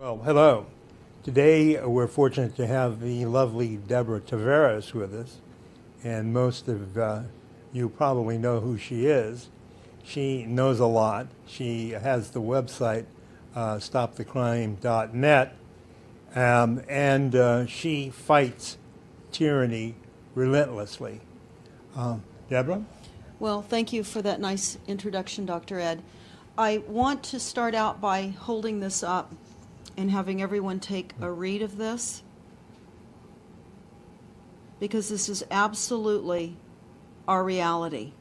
Well, hello. Today we're fortunate to have the lovely Deborah Tavares with us, and most of you probably know who she is. She knows a lot. She has the website stopthecrime.net, and she fights tyranny relentlessly. Deborah? Well, thank you for that nice introduction, Dr. Ed. I want to start out by holding this up and having everyone take a read of this, because this is absolutely our reality.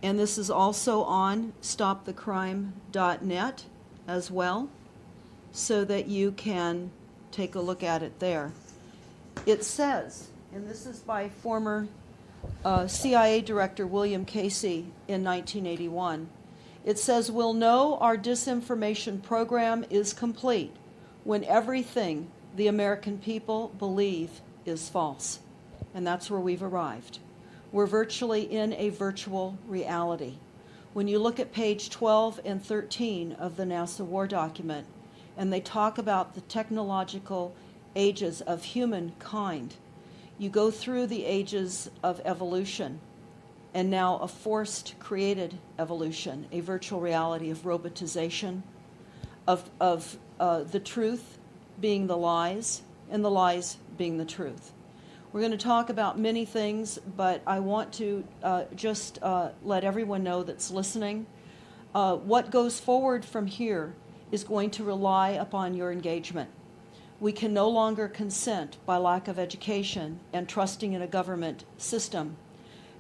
And this is also on stopthecrime.net as well, so that you can take a look at it there. It says, and this is by former CIA Director William Casey in 1981, it says, "We'll know our disinformation program is complete when everything the American people believe is false." And that's where we've arrived. We're virtually in a virtual reality. When you look at page 12 and 13 of the NASA War document, and they talk about the technological ages of humankind, you go through the ages of evolution, and now a forced created evolution, a virtual reality of robotization, of the truth being the lies, and the lies being the truth. We're going to talk about many things, but I want to just let everyone know that's listening, what goes forward from here is going to rely upon your engagement. We can no longer consent by lack of education and trusting in a government system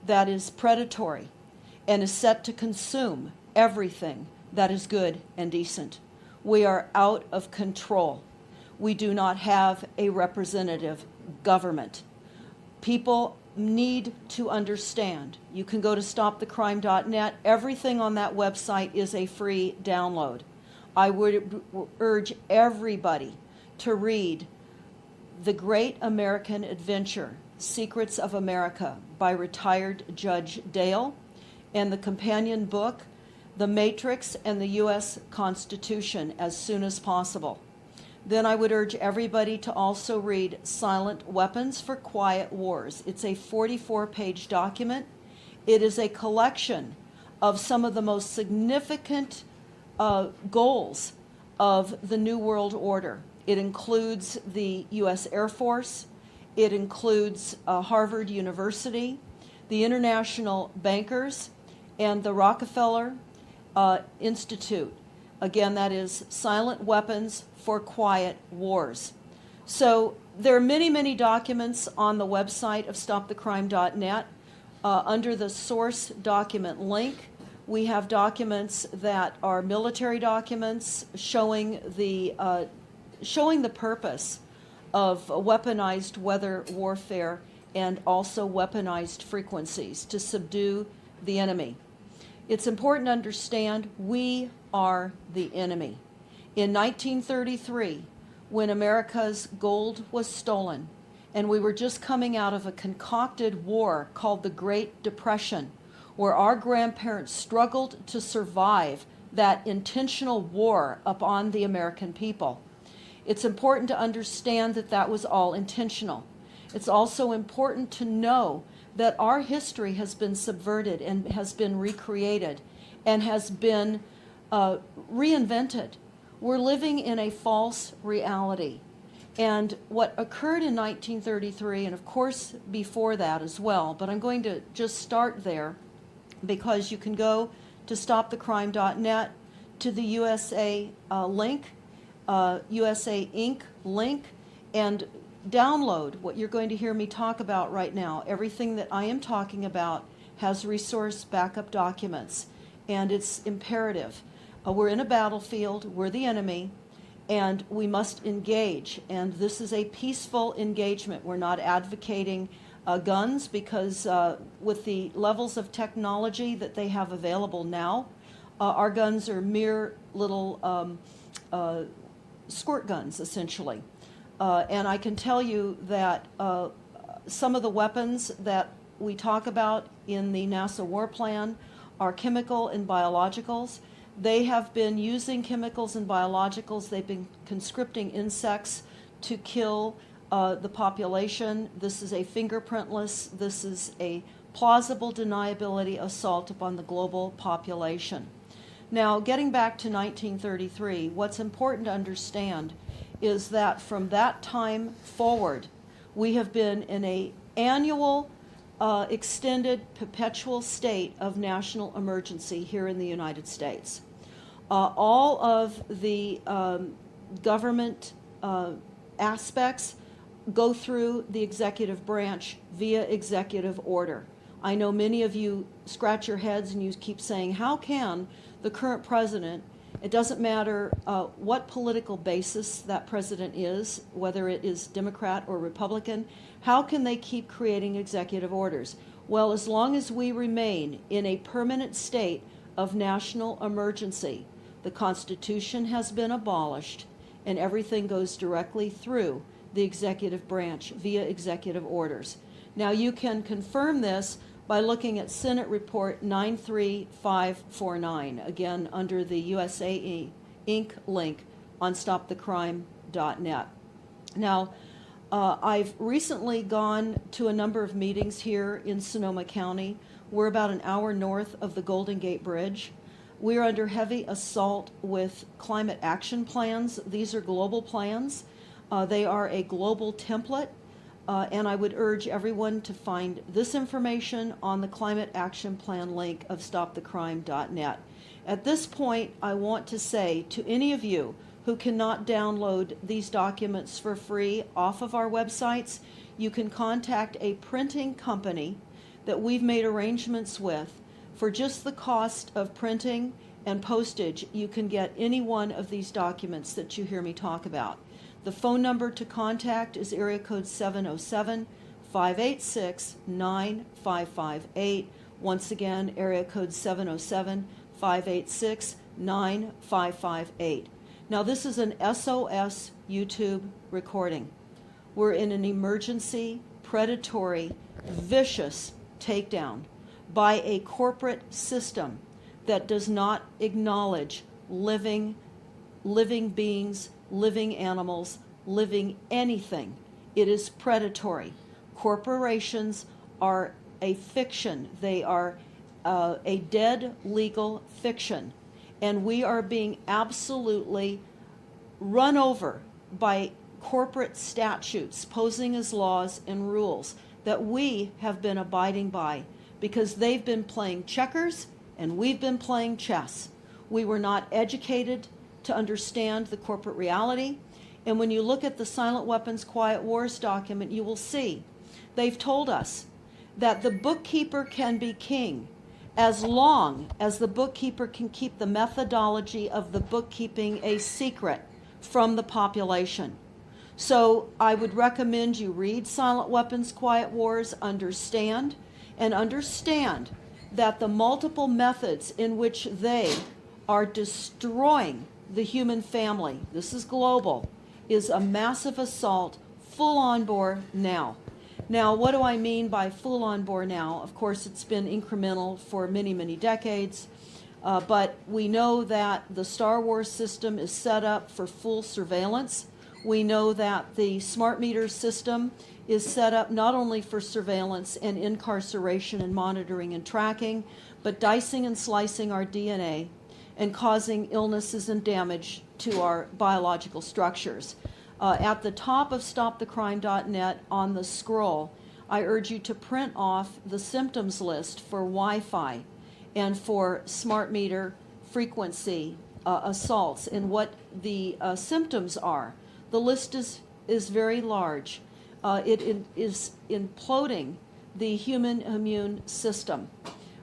that is predatory and is set to consume everything that is good and decent. We are out of control. We do not have a representative government. People need to understand. You can go to stopthecrime.net. Everything on that website is a free download. I would urge everybody to read The Great American Adventure, Secrets of America by retired Judge Dale, and the companion book, The Matrix and the U.S. Constitution, as soon as possible. Then I would urge everybody to also read Silent Weapons for Quiet Wars. It's a 44-page document. It is a collection of some of the most significant goals of the New World Order. It includes the U.S. Air Force. It includes Harvard University, the international bankers, and the Rockefeller Institute. Again, that is Silent Weapons for Quiet Wars. So there are many, many documents on the website of stopthecrime.net. Under the source document link, we have documents that are military documents showing the purpose of weaponized weather warfare and also weaponized frequencies to subdue the enemy. It's important to understand we are the enemy. In 1933, when America's gold was stolen, and we were just coming out of a concocted war called the Great Depression, where our grandparents struggled to survive that intentional war upon the American people. It's important to understand that that was all intentional. It's also important to know that our history has been subverted and has been recreated and has been reinvented. We're living in a false reality. And what occurred in 1933, and of course before that as well, but I'm going to just start there because you can go to stopthecrime.net, to the USA link, USA Inc. link, and download what you're going to hear me talk about right now. Everything that I am talking about has resource backup documents, and it's imperative. We're in a battlefield, we're the enemy, and we must engage. And this is a peaceful engagement. We're not advocating guns because with the levels of technology that they have available now, our guns are mere little squirt guns, essentially. And I can tell you that some of the weapons that we talk about in the NASA war plan are chemical and biologicals. They have been using chemicals and biologicals. They've been conscripting insects to kill the population. This is a fingerprintless, this is a plausible deniability assault upon the global population. Now, getting back to 1933, what's important to understand is that from that time forward, we have been in an annual, extended, perpetual state of national emergency here in the United States. All of the government aspects go through the executive branch via executive order. I know many of you scratch your heads and you keep saying, how can the current president, it doesn't matter what political basis that president is, whether it is Democrat or Republican, how can they keep creating executive orders? Well, as long as we remain in a permanent state of national emergency, the Constitution has been abolished and everything goes directly through the executive branch via executive orders. Now, you can confirm this by looking at Senate Report 93549, again under the USAE Inc. link on stopthecrime.net. Now, I've recently gone to a number of meetings here in Sonoma County. We're about an hour north of the Golden Gate Bridge. We're under heavy assault with climate action plans. These are global plans. They are a global template, and I would urge everyone to find this information on the Climate Action Plan link of stopthecrime.net. At this point, I want to say to any of you who cannot download these documents for free off of our websites, you can contact a printing company that we've made arrangements with. For just the cost of printing and postage, you can get any one of these documents that you hear me talk about. The phone number to contact is area code 707-586-9558. Once again, area code 707-586-9558. Now, this is an SOS YouTube recording. We're in an emergency, predatory, vicious takedown by a corporate system that does not acknowledge living beings, living animals, living anything. It is predatory. Corporations are a fiction. They are a dead legal fiction. And we are being absolutely run over by corporate statutes posing as laws and rules that we have been abiding by because they've been playing checkers and we've been playing chess. We were not educated to understand the corporate reality. And when you look at the Silent Weapons Quiet Wars document, you will see they've told us that the bookkeeper can be king as long as the bookkeeper can keep the methodology of the bookkeeping a secret from the population. So I would recommend you read Silent Weapons Quiet Wars, understand that the multiple methods in which they are destroying the human family, this is global, is a massive assault, full on bore now. Now, what do I mean by full on bore now? Of course, it's been incremental for many, many decades, but we know that the Star Wars system is set up for full surveillance. We know that the smart meter system is set up not only for surveillance and incarceration and monitoring and tracking, but dicing and slicing our DNA and causing illnesses and damage to our biological structures. At the top of stopthecrime.net on the scroll, I urge you to print off the symptoms list for Wi-Fi and for smart meter frequency assaults and what the symptoms are. The list is very large. It is imploding the human immune system.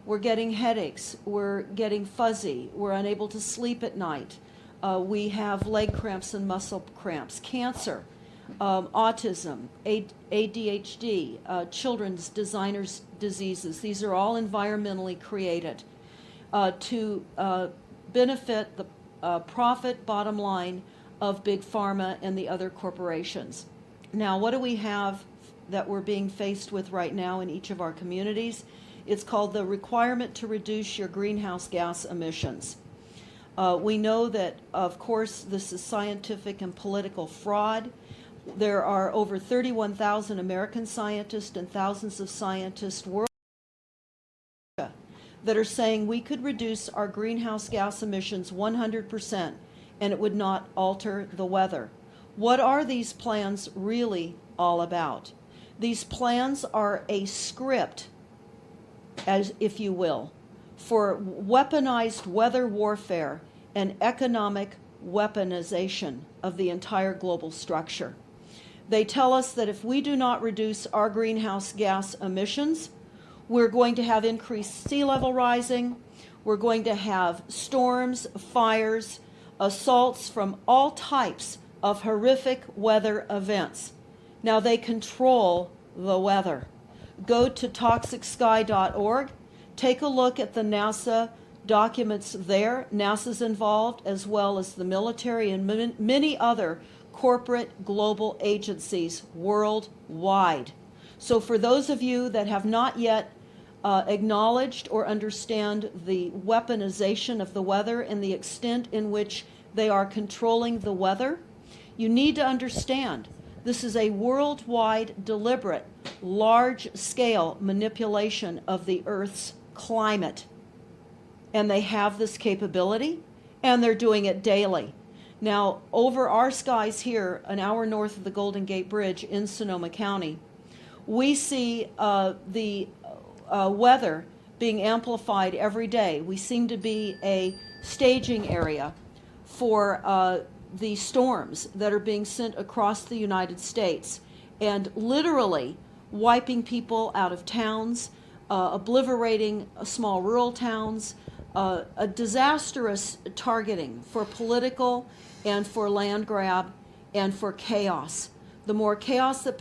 We're getting headaches, we're getting fuzzy, we're unable to sleep at night. We have leg cramps and muscle cramps, cancer, autism, ADHD, children's designers' diseases. These are all environmentally created to benefit the profit bottom line of Big Pharma and the other corporations. Now, what do we have that we're being faced with right now in each of our communities? It's called the requirement to reduce your greenhouse gas emissions. We know that, of course, this is scientific and political fraud. There are over 31,000 American scientists and thousands of scientists worldwide that are saying we could reduce our greenhouse gas emissions 100% and it would not alter the weather. What are these plans really all about? These plans are a script, as if you will, for weaponized weather warfare and economic weaponization of the entire global structure. They tell us that if we do not reduce our greenhouse gas emissions, we're going to have increased sea level rising, we're going to have storms, fires, assaults from all types of horrific weather events. Now they control the weather. Go to toxicsky.org, take a look at the NASA documents there. NASA's involved, as well as the military and many other corporate global agencies worldwide. So for those of you that have not yet acknowledged or understand the weaponization of the weather and the extent in which they are controlling the weather, you need to understand this is a worldwide, deliberate, large-scale manipulation of the Earth's climate. And they have this capability, and they're doing it daily. Now, over our skies here, an hour north of the Golden Gate Bridge in Sonoma County, we see the weather being amplified every day. We seem to be a staging area for the storms that are being sent across the United States and literally wiping people out of towns, obliterating small rural towns, a disastrous targeting for political and for land grab and for chaos. The more chaos that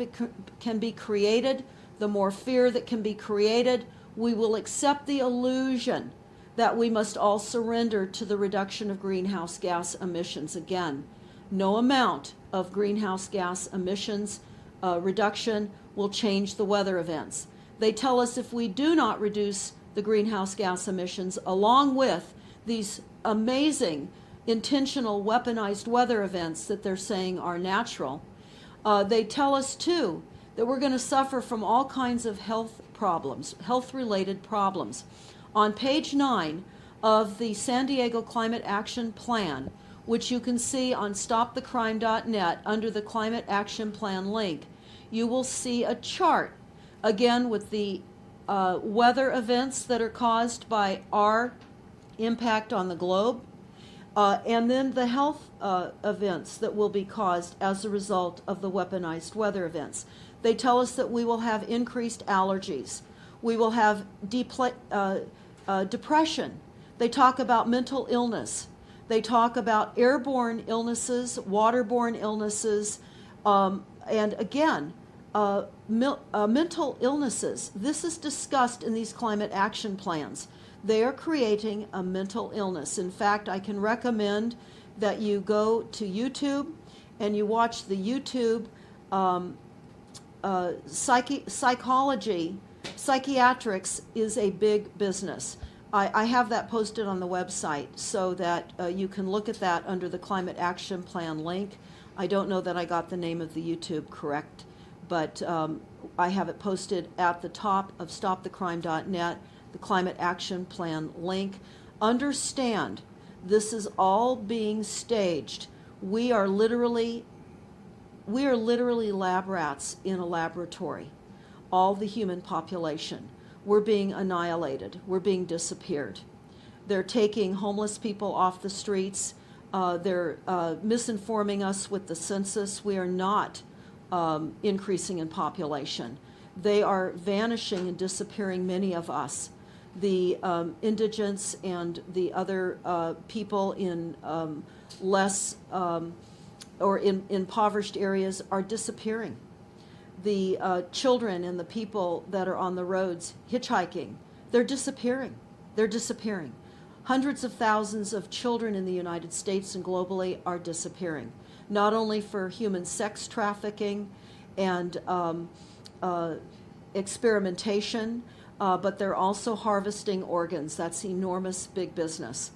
can be created, the more fear that can be created, we will accept the illusion that we must all surrender to the reduction of greenhouse gas emissions. Again, no amount of greenhouse gas emissions reduction will change the weather events. They tell us if we do not reduce the greenhouse gas emissions along with these amazing intentional weaponized weather events that they're saying are natural, they tell us too that we're going to suffer from all kinds of health problems, health-related problems. On page 9 of the San Diego Climate Action Plan, which you can see on stopthecrime.net under the Climate Action Plan link, you will see a chart, again with the weather events that are caused by our impact on the globe, and then the health events that will be caused as a result of the weaponized weather events. They tell us that we will have increased allergies. We will have depression. They talk about mental illness. They talk about airborne illnesses, waterborne illnesses, and again, mental illnesses. This is discussed in these climate action plans. They are creating a mental illness. In fact, I can recommend that you go to YouTube and you watch the YouTube psychology. Psychiatrics is a big business. I have that posted on the website so that you can look at that under the Climate Action Plan link. I don't know that I got the name of the YouTube correct, but I have it posted at the top of stopthecrime.net, the Climate Action Plan link. Understand, this is all being staged. We are literally lab rats in a laboratory. All the human population. We're being annihilated. We're being disappeared. They're taking homeless people off the streets. They're misinforming us with the census. We are not increasing in population. They are vanishing and disappearing many of us. The indigents and the other people in less or in impoverished areas are disappearing. The children and the people that are on the roads hitchhiking, they're disappearing. They're disappearing. Hundreds of thousands of children in the United States and globally are disappearing, not only for human sex trafficking and experimentation, but they're also harvesting organs. That's enormous big business.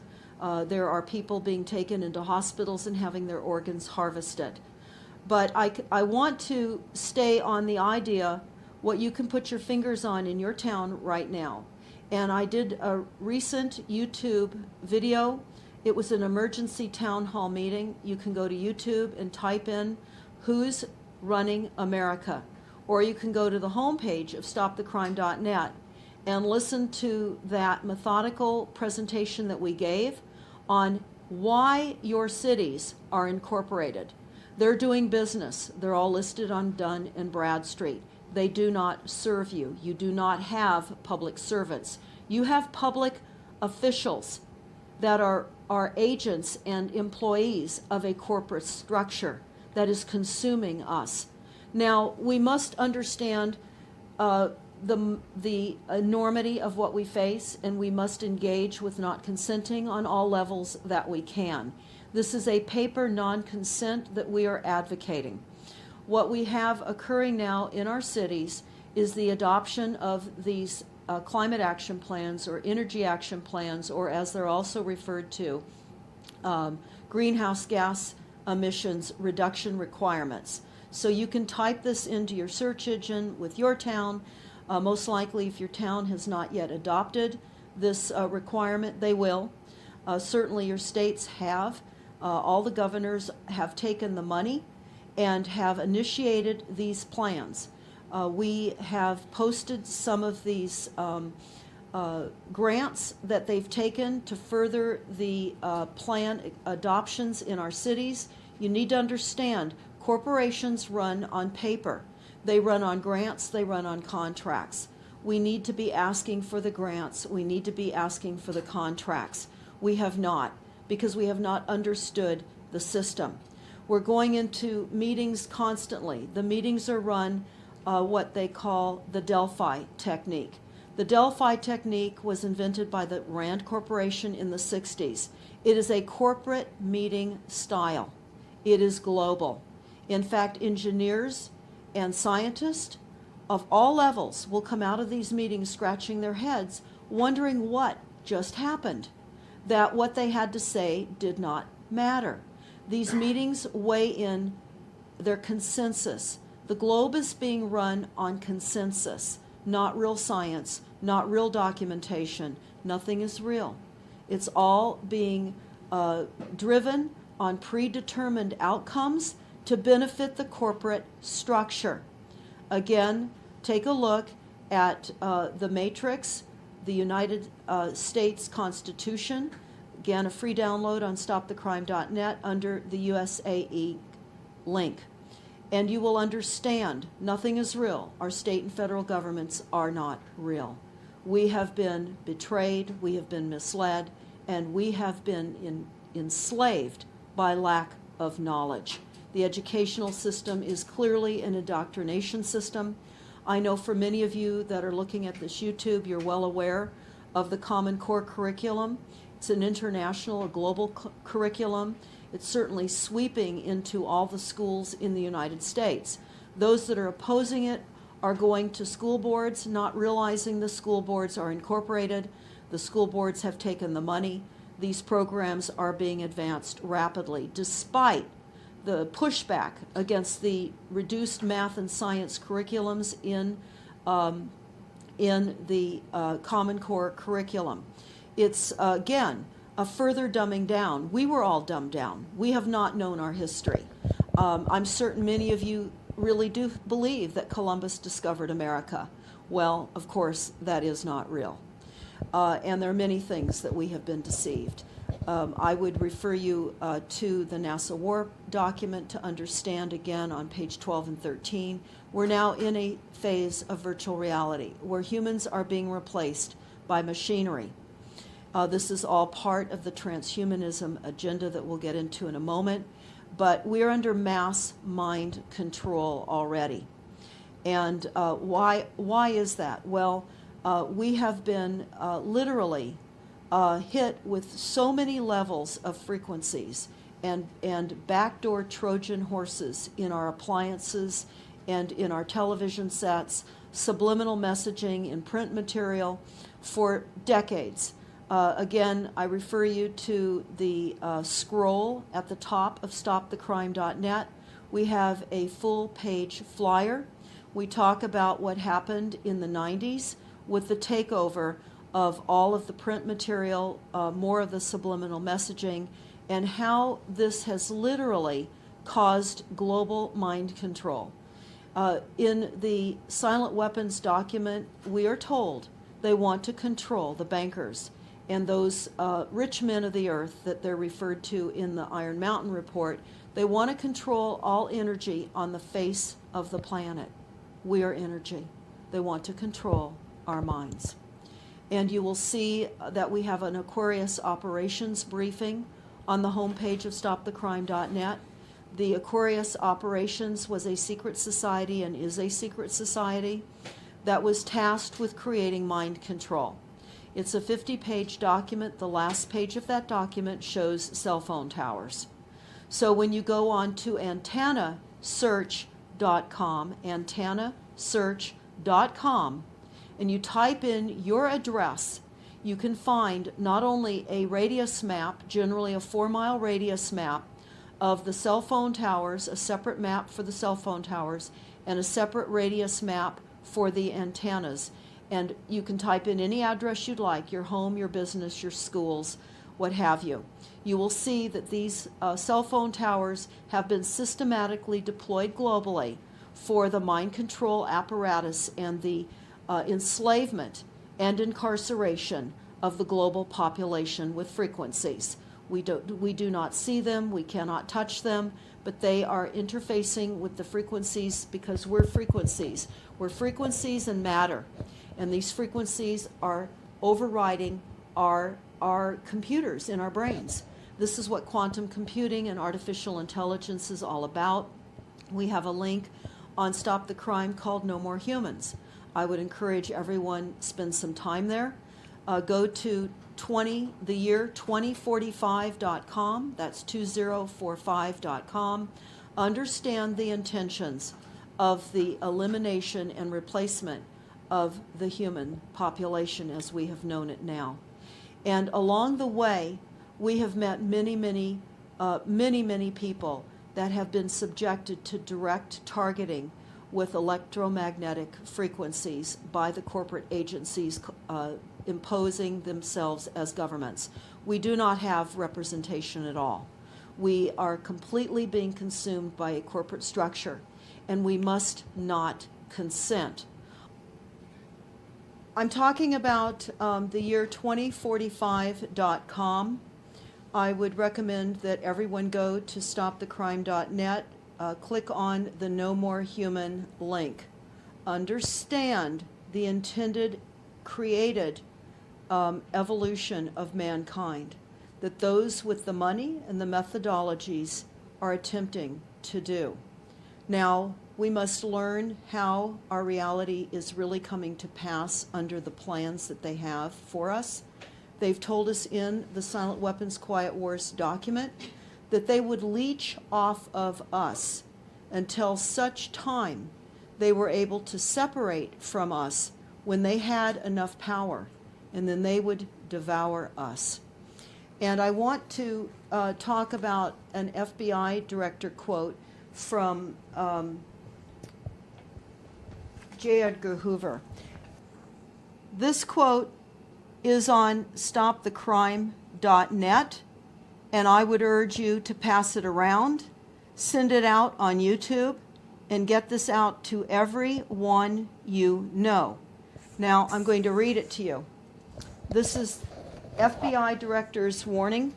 There are people being taken into hospitals and having their organs harvested. But I want to stay on the idea what you can put your fingers on in your town right now. And I did a recent YouTube video. It was an emergency town hall meeting. You can go to YouTube and type in "Who's Running America?" Or you can go to the homepage of stopthecrime.net and listen to that methodical presentation that we gave on why your cities are incorporated. They're doing business. They're all listed on Dunn and Bradstreet. They do not serve you. You do not have public servants. You have public officials that are agents and employees of a corporate structure that is consuming us. Now, we must understand the enormity of what we face, and we must engage with not consenting on all levels that we can. This is a paper non-consent that we are advocating. What we have occurring now in our cities is the adoption of these climate action plans or energy action plans, or as they're also referred to, greenhouse gas emissions reduction requirements. So you can type this into your search engine with your town. Most likely, if your town has not yet adopted this requirement, they will. Certainly your states have. All the governors have taken the money and have initiated these plans. We have posted some of these grants that they've taken to further the plan adoptions in our cities. You need to understand, corporations run on paper. They run on grants, they run on contracts. We need to be asking for the grants. We need to be asking for the contracts. We have not, because we have not understood the system. We're going into meetings constantly. The meetings are run what they call the Delphi technique. The Delphi technique was invented by the Rand Corporation in the 60s. It is a corporate meeting style. It is global. In fact, engineers and scientists of all levels will come out of these meetings scratching their heads, wondering what just happened, that what they had to say did not matter. These meetings weigh in their consensus. The globe is being run on consensus, not real science, not real documentation. Nothing is real. It's all being driven on predetermined outcomes to benefit the corporate structure. Again, take a look at the Matrix, the United States Constitution. Again, a free download on stopthecrime.net under the USAE link. And you will understand nothing is real. Our state and federal governments are not real. We have been betrayed, we have been misled, and we have been enslaved by lack of knowledge. The educational system is clearly an indoctrination system. I know for many of you that are looking at this YouTube, you're well aware of the Common Core curriculum. It's an international, a global curriculum. It's certainly sweeping into all the schools in the United States. Those that are opposing it are going to school boards, not realizing the school boards are incorporated. The school boards have taken the money. These programs are being advanced rapidly, despite the pushback against the reduced math and science curriculums in the Common Core curriculum. It's, again, a further dumbing down. We were all dumbed down. We have not known our history. I'm certain many of you really do believe that Columbus discovered America. Well, of course, that is not real. And there are many things that we have been deceived. I would refer you to the NASA War document to understand, again, on page 12 and 13. We're now in a phase of virtual reality where humans are being replaced by machinery. This is all part of the transhumanism agenda that we'll get into in a moment, but we're under mass mind control already. And why is that? Well, we have been literally hit with so many levels of frequencies and backdoor Trojan horses in our appliances and in our television sets, subliminal messaging in print material for decades. Again, I refer you to the scroll at the top of stopthecrime.net. We have a full-page flyer. We talk about what happened in the 90s with the takeover of all of the print material, more of the subliminal messaging, and how this has literally caused global mind control. In the silent weapons document, we are told they want to control the bankers and those rich men of the earth that they're referred to in the Iron Mountain report. They want to control all energy on the face of the planet. We are energy. They want to control our minds. And you will see that we have an Aquarius operations briefing on the homepage of stopthecrime.net. The Aquarius operations was a secret society and is a secret society that was tasked with creating mind control. It's a 50-page document. The last page of that document shows cell phone towers. So when you go on to antennasearch.com, and you type in your address, you can find not only a radius map, generally a 4-mile radius map, of the cell phone towers, a separate map for the cell phone towers, and a separate radius map for the antennas. And you can type in any address you'd like, your home, your business, your schools, what have you. You will see that these cell phone towers have been systematically deployed globally for the mind control apparatus and the enslavement and incarceration of the global population with frequencies. We do not see them, we cannot touch them, but they are interfacing with the frequencies because we're frequencies. We're frequencies and matter, and these frequencies are overriding our computers in our brains. This is what quantum computing and artificial intelligence is all about. We have a link on Stop the Crime called No More Humans. I would encourage everyone spend some time there. Go to the year 2045.com. That's 2045.com. Understand the intentions of the elimination and replacement of the human population as we have known it now. And along the way, we have met many people that have been subjected to direct targeting with electromagnetic frequencies by the corporate agencies imposing themselves as governments. We do not have representation at all. We are completely being consumed by a corporate structure, and we must not consent. I'm talking about the year 2045.com. I would recommend that everyone go to stopthecrime.net, click on the No More Human link. Understand the intended, created evolution of mankind that those with the money and the methodologies are attempting to do. Now, we must learn how our reality is really coming to pass under the plans that they have for us. They've told us in the Silent Weapons Quiet Wars document that they would leech off of us until such time they were able to separate from us when they had enough power, and then they would devour us. And I want to talk about an FBI director quote from J. Edgar Hoover. This quote is on stopthecrime.net, and I would urge you to pass it around, send it out on YouTube, and get this out to everyone you know. Now, I'm going to read it to you. This is FBI Director's warning.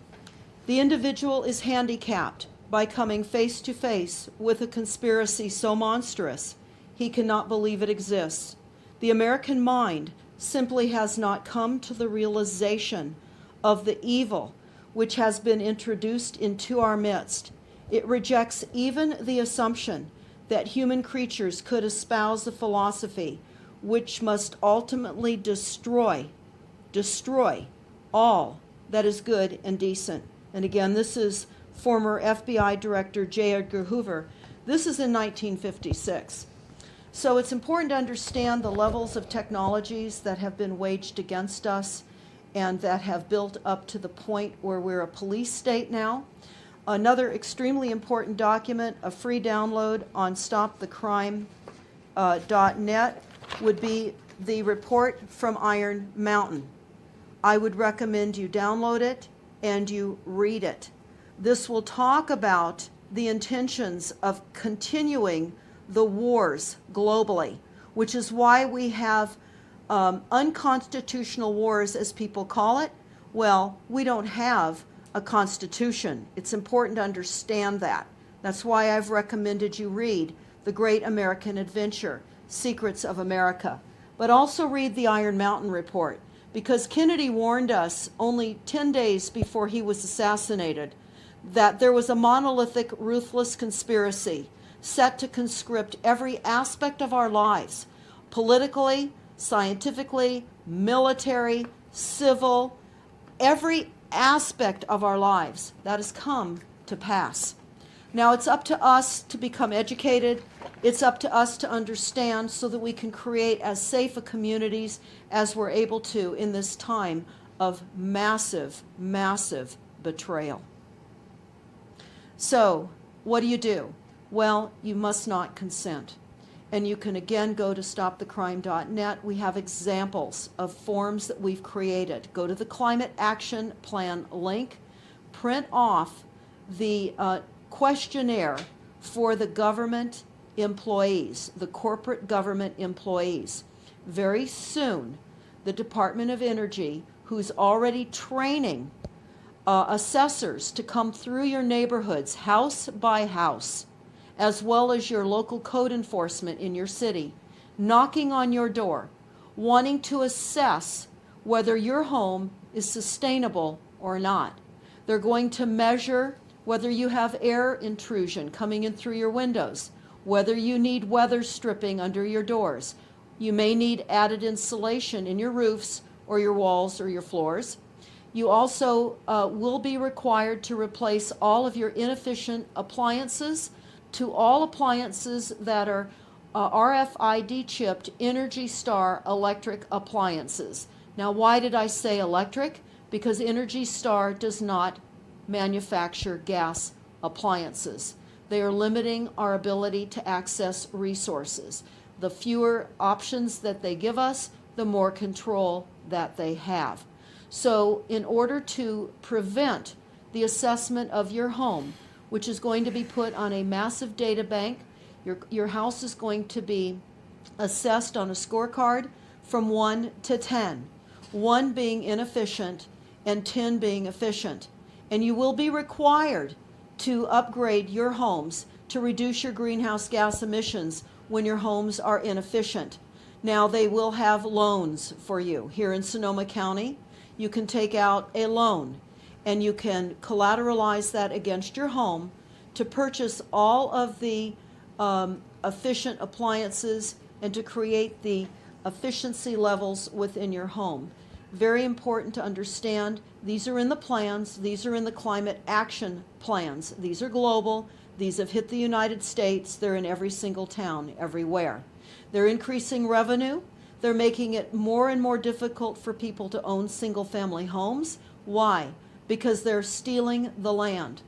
The individual is handicapped by coming face to face with a conspiracy so monstrous he cannot believe it exists. The American mind simply has not come to the realization of the evil which has been introduced into our midst. It rejects even the assumption that human creatures could espouse a philosophy which must ultimately destroy all that is good and decent. And again, this is former FBI Director J. Edgar Hoover. This is in 1956. So it's important to understand the levels of technologies that have been waged against us and that have built up to the point where we're a police state now. Another extremely important document, a free download on stopthecrime.net, would be the report from Iron Mountain. I would recommend you download it and you read it. This will talk about the intentions of continuing the wars globally, which is why we have unconstitutional wars, as people call it. Well, we don't have a constitution. It's important to understand that. That's why I've recommended you read The Great American Adventure, Secrets of America, but also read the Iron Mountain Report, because Kennedy warned us only 10 days before he was assassinated that there was a monolithic, ruthless conspiracy set to conscript every aspect of our lives, politically, scientifically, military, civil, every aspect of our lives. That has come to pass. Now it's up to us to become educated. It's up to us to understand so that we can create as safe a communities as we're able to in this time of massive, massive betrayal. So, what do? Well, you must not consent. And you can again go to stopthecrime.net. We have examples of forms that we've created. Go to the Climate Action Plan link, print off the questionnaire for the government employees, the corporate government employees. Very soon, the Department of Energy, who's already training assessors to come through your neighborhoods, house by house, as well as your local code enforcement in your city, knocking on your door, wanting to assess whether your home is sustainable or not. They're going to measure whether you have air intrusion coming in through your windows, whether you need weather stripping under your doors. You may need added insulation in your roofs or your walls or your floors. You also will be required to replace all of your inefficient appliances to all appliances that are RFID chipped Energy Star electric appliances. Now, why did I say electric? Because Energy Star does not manufacture gas appliances. They are limiting our ability to access resources. The fewer options that they give us, the more control that they have. So in order to prevent the assessment of your home, which is going to be put on a massive data bank, your house is going to be assessed on a scorecard from 1 to 10, 1 being inefficient and 10 being efficient. And you will be required to upgrade your homes to reduce your greenhouse gas emissions when your homes are inefficient. Now, they will have loans for you. Here in Sonoma County, you can take out a loan and you can collateralize that against your home to purchase all of the efficient appliances and to create the efficiency levels within your home. Very important to understand. These are in the plans. These are in the climate action plans. These are global. These have hit the United States. They're in every single town, everywhere. They're increasing revenue. They're making it more and more difficult for people to own single-family homes. Why? Because they're stealing the land.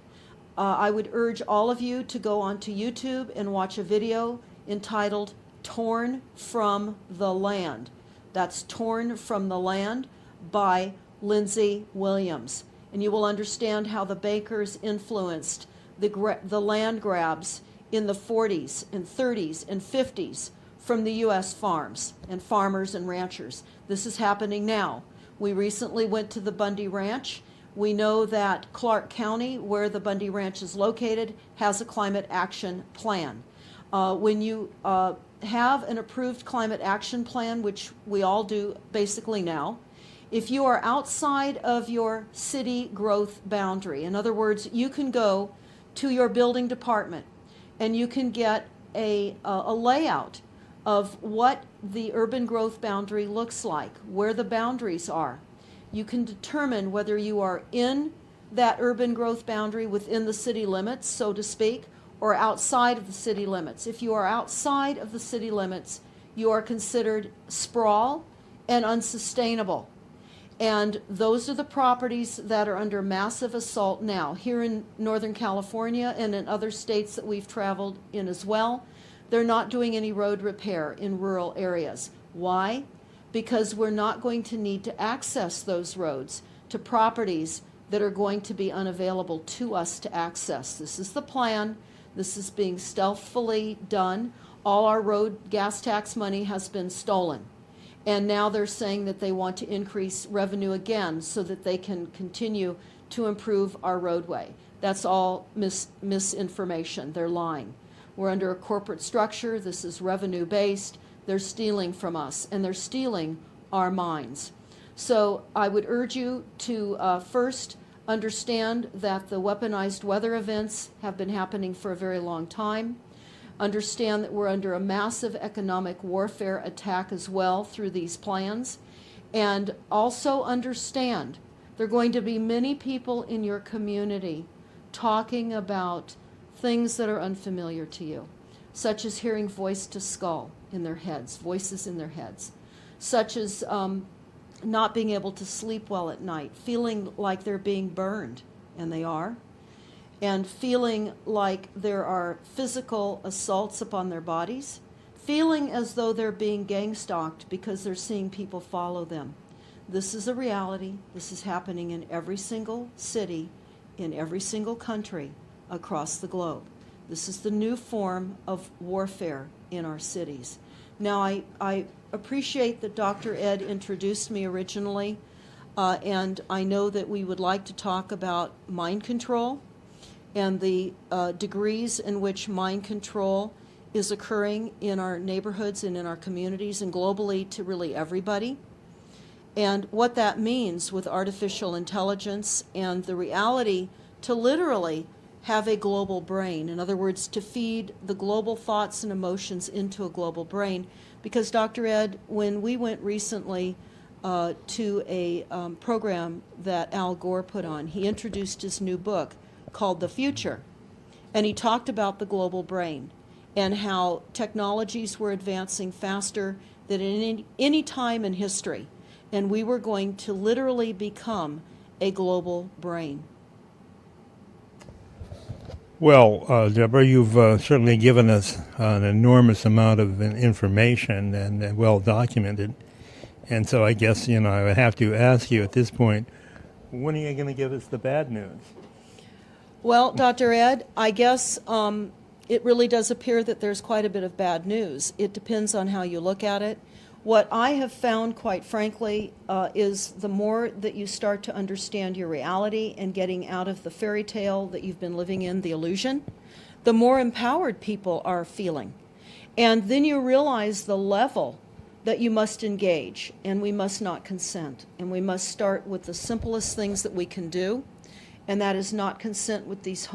I would urge all of you to go onto YouTube and watch a video entitled Torn from the Land. That's Torn from the Land by Lindsay Williams. And you will understand how the bankers influenced the land grabs in the 40s and 30s and 50s from the U.S. farms and farmers and ranchers. This is happening now. We recently went to the Bundy Ranch. We know that Clark County, where the Bundy Ranch is located, has a climate action plan. When you have an approved climate action plan, which we all do basically now, if you are outside of your city growth boundary, in other words, you can go to your building department and you can get a layout of what the urban growth boundary looks like, where the boundaries are. You can determine whether you are in that urban growth boundary within the city limits, so to speak, or outside of the city limits. If you are outside of the city limits, you are considered sprawl and unsustainable. And those are the properties that are under massive assault now. Here in Northern California and in other states that we've traveled in as well, they're not doing any road repair in rural areas. Why? Because we're not going to need to access those roads to properties that are going to be unavailable to us to access. This is the plan. This is being stealthily done. All our road gas tax money has been stolen. And now they're saying that they want to increase revenue again so that they can continue to improve our roadway. That's all misinformation. They're lying. We're under a corporate structure. This is revenue-based. They're stealing from us, and they're stealing our minds. So I would urge you to first understand that the weaponized weather events have been happening for a very long time. Understand that we're under a massive economic warfare attack as well through these plans. And also understand there are going to be many people in your community talking about things that are unfamiliar to you, such as hearing voice to skull in their heads, voices in their heads, such as not being able to sleep well at night, feeling like they're being burned, and they are, and feeling like there are physical assaults upon their bodies, feeling as though they're being gang-stalked because they're seeing people follow them. This is a reality. This is happening in every single city, in every single country across the globe. This is the new form of warfare in our cities. Now, I appreciate that Dr. Ed introduced me originally, and I know that we would like to talk about mind control and the degrees in which mind control is occurring in our neighborhoods and in our communities and globally to really everybody, and what that means with artificial intelligence and the reality to literally have a global brain. In other words, to feed the global thoughts and emotions into a global brain. Because Dr. Ed, when we went recently to a program that Al Gore put on, he introduced his new book called The Future. And he talked about the global brain and how technologies were advancing faster than in any time in history. And we were going to literally become a global brain. Well, Deborah, you've certainly given us an enormous amount of information and well documented. And so I guess, I would have to ask you at this point, when are you going to give us the bad news? Well, Dr. Ed, I guess it really does appear that there's quite a bit of bad news. It depends on how you look at it. What I have found, quite frankly, is the more that you start to understand your reality and getting out of the fairy tale that you've been living in, the illusion, the more empowered people are feeling. And then you realize the level that you must engage, and we must not consent. And we must start with the simplest things that we can do, and that is not consent with these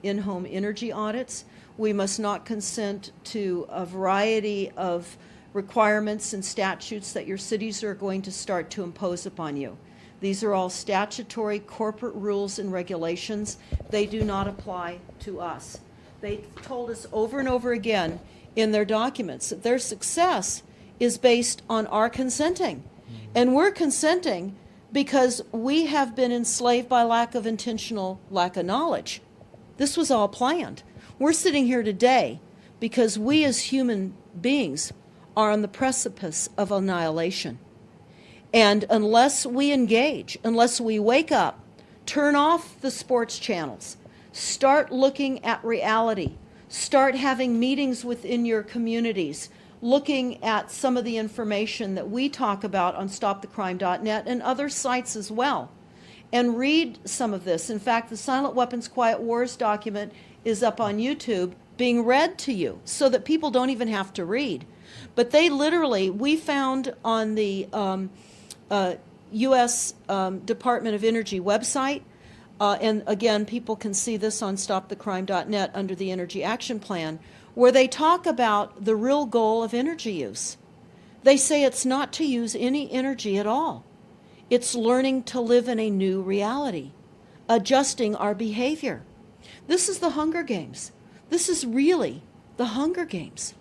in-home energy audits. We must not consent to a variety of requirements and statutes that your cities are going to start to impose upon you. These are all statutory corporate rules and regulations. They do not apply to us. They told us over and over again in their documents that their success is based on our consenting. And we're consenting because we have been enslaved by lack of knowledge. This was all planned. We're sitting here today because we as human beings are on the precipice of annihilation. And unless we engage, unless we wake up, turn off the sports channels, start looking at reality, start having meetings within your communities, looking at some of the information that we talk about on stopthecrime.net and other sites as well, and read some of this. In fact, the Silent Weapons Quiet Wars document is up on YouTube being read to you so that people don't even have to read. But they literally, we found on the U.S. Department of Energy website, and again, people can see this on stopthecrime.net under the Energy Action Plan, where they talk about the real goal of energy use. They say it's not to use any energy at all. It's learning to live in a new reality, adjusting our behavior. This is the Hunger Games. This is really the Hunger Games.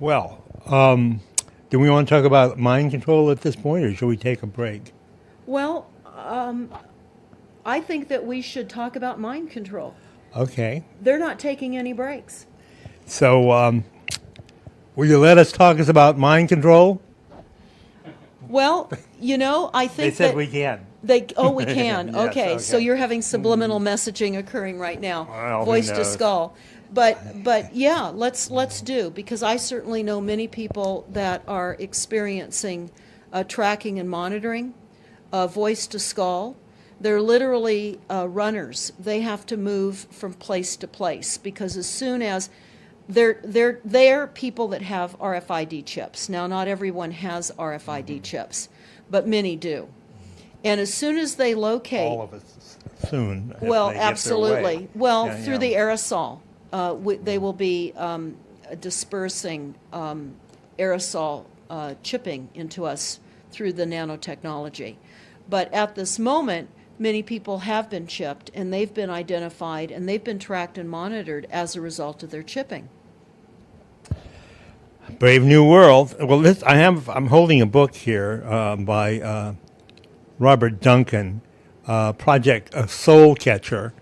Well, Do we want to talk about mind control at this point, or should we take a break? Well, I think that we should talk about mind control. Okay. They're not taking any breaks. So, will you let us talk about mind control? Well, you know, I They think said that we can. we can. Yes, Okay, so okay. you're having subliminal messaging occurring right now, Well, who voice to knows? skull. But yeah, let's do, because I certainly know many people that are experiencing tracking and monitoring, voice to skull. They're literally runners. They have to move from place to place because as soon as they're people that have RFID chips. Now, not everyone has RFID chips, but many do. And as soon as they locate, All of us soon. if well, they get their absolutely. way. Well, Yeah, through yeah. the aerosol, they will be dispersing aerosol chipping into us through the nanotechnology. But at this moment, many people have been chipped, and they've been identified, and they've been tracked and monitored as a result of their chipping. Brave New World. Well, I'm holding a book here by Robert Duncan, Project Soul Catcher,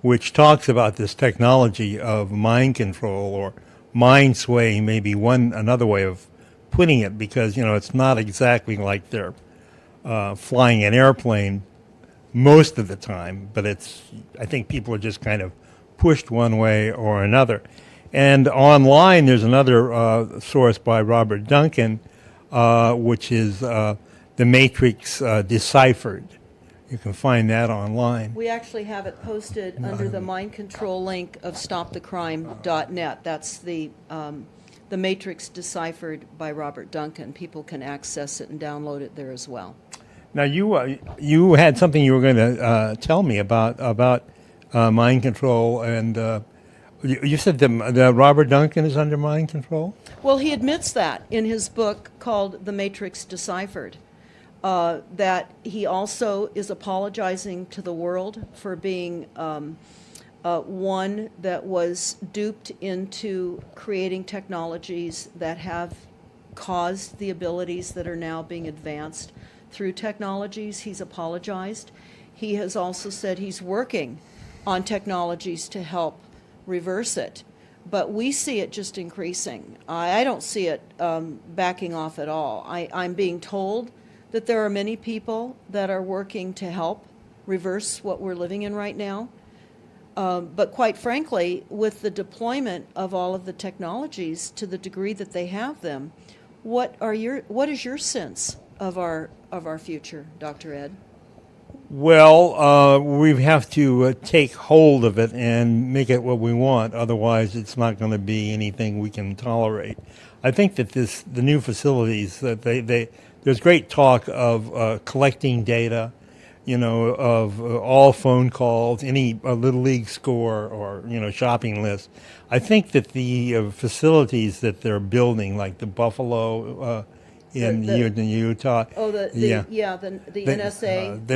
which talks about this technology of mind control or mind swaying, maybe another way of putting it, because it's not exactly like they're flying an airplane most of the time, but I think people are just kind of pushed one way or another. And online, there's another source by Robert Duncan, which is The Matrix Deciphered. You can find that online. We actually have it posted under the mind control link of stopthecrime.net. That's the Matrix Deciphered by Robert Duncan. People can access it and download it there as well. Now, you had something you were going to tell me about mind control, and you said that Robert Duncan is under mind control? Well, he admits that in his book called The Matrix Deciphered, that he also is apologizing to the world for being one that was duped into creating technologies that have caused the abilities that are now being advanced through technologies. He's apologized. He has also said he's working on technologies to help reverse it. But we see it just increasing. I don't see it backing off at all. I'm being told that there are many people that are working to help reverse what we're living in right now. But quite frankly, with the deployment of all of the technologies to the degree that they have them, what is your sense of our future, Dr. Ed? Well, we have to take hold of it and make it what we want. Otherwise, it's not going to be anything we can tolerate. I think that the new facilities that there's great talk of collecting data, of all phone calls, any little league score or shopping list. I think that the facilities that they're building, like the Buffalo in Utah. Oh, the NSA.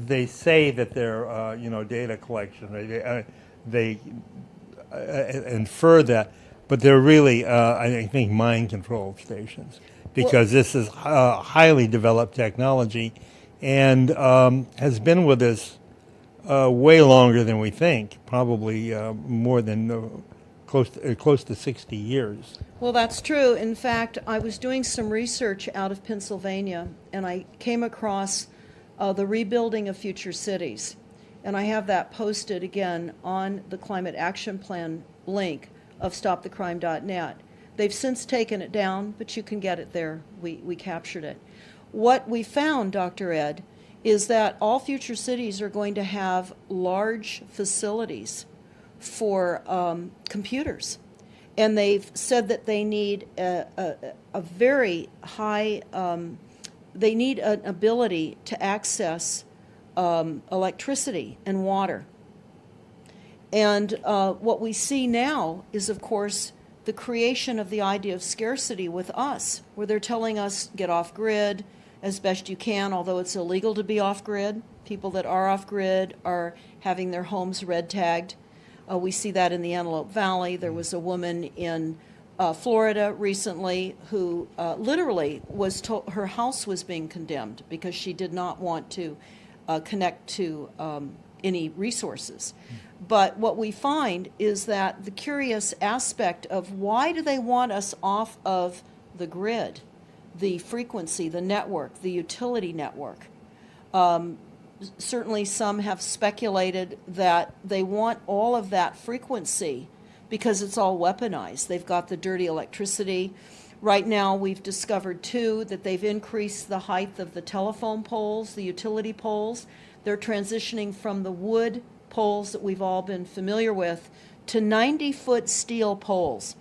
They say that they're data collection. They infer that, but they're really I think mind control stations, because this is highly developed technology and has been with us way longer than we think. Probably more than close to 60 years. Well, that's true. In fact, I was doing some research out of Pennsylvania, and I came across the rebuilding of future cities. And I have that posted again on the Climate Action Plan link of stopthecrime.net. They've since taken it down, but you can get it there. We captured it. What we found, Dr. Ed, is that all future cities are going to have large facilities for computers. And they've said that they need a very high, they need an ability to access electricity and water. And what we see now is, of course, the creation of the idea of scarcity with us, where they're telling us get off grid as best you can, although it's illegal to be off grid. People that are off grid are having their homes red tagged. We see that in the Antelope Valley. There was a woman in Florida recently, who literally was told her house was being condemned because she did not want to connect to any resources. But what we find is that the curious aspect of why do they want us off of the grid, the frequency, the network, the utility network. Certainly some have speculated that they want all of that frequency because it's all weaponized. They've got the dirty electricity. Right now we've discovered too that they've increased the height of the telephone poles, the utility poles. They're transitioning from the wood poles that we've all been familiar with to 90-foot steel poles.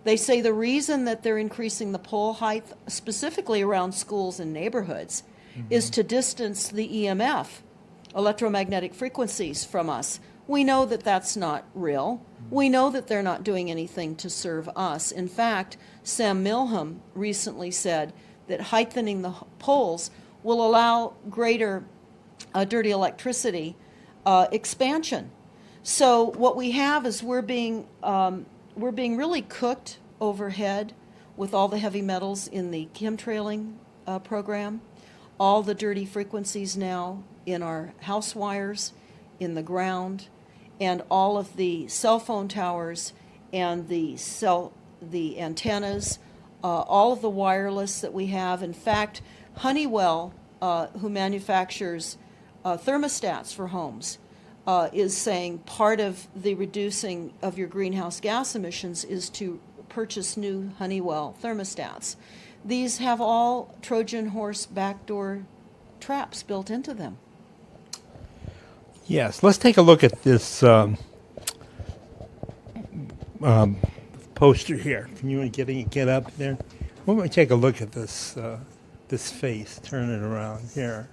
They say the reason that they're increasing the pole height, specifically around schools and neighborhoods, is to distance the EMF, electromagnetic frequencies, from us. We know that that's not real. We know that they're not doing anything to serve us. In fact, Sam Milham recently said that heightening the poles will allow greater dirty electricity expansion. So what we have is we're being really cooked overhead with all the heavy metals in the chemtrailing program, all the dirty frequencies now in our house wires, in the ground, and all of the cell phone towers and the antennas, all of the wireless that we have. In fact, Honeywell, who manufactures thermostats for homes, is saying part of the reducing of your greenhouse gas emissions is to purchase new Honeywell thermostats. These have all Trojan horse backdoor traps built into them. Yes, let's take a look at this poster here. Can you get up there? Why don't we take a look at this this face? Turn it around here.